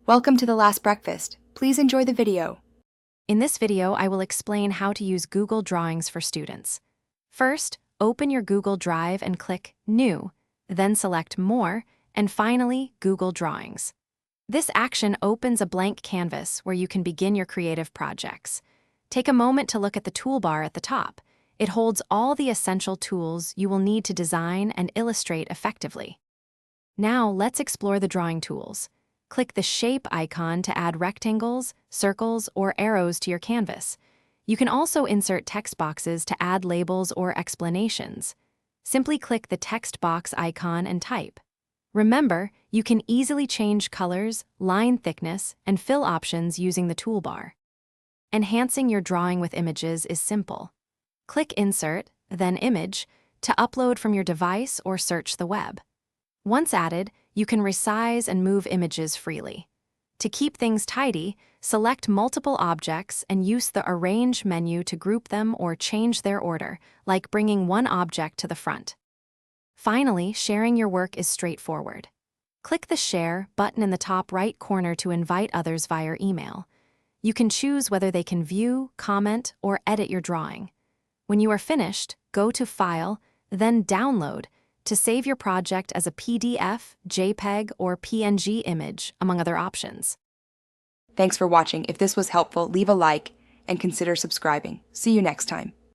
Welcome to The Last Breakfast. Please enjoy the video. In this video, I will explain how to use Google Drawings for students. First, open your Google Drive and click New, then select More, and finally, Google Drawings. This action opens a blank canvas where you can begin your creative projects. Take a moment to look at the toolbar at the top. It holds all the essential tools you will need to design and illustrate effectively. Now, let's explore the drawing tools. Click the Shape icon to add rectangles, circles, or arrows to your canvas. You can also insert text boxes to add labels or explanations. Simply click the text box icon and type. Remember, you can easily change colors, line thickness, and fill options using the toolbar. Enhancing your drawing with images is simple. Click Insert, then Image, to upload from your device or search the web. Once added, you can resize and move images freely. To keep things tidy, select multiple objects and use the Arrange menu to group them or change their order, like bringing one object to the front. Finally, sharing your work is straightforward. Click the Share button in the top right corner to invite others via email. You can choose whether they can view, comment, or edit your drawing. When you are finished, go to File, then Download, to save your project as a PDF, JPEG, or PNG image, among other options. Thanks for watching. If this was helpful, leave a like and consider subscribing. See you next time.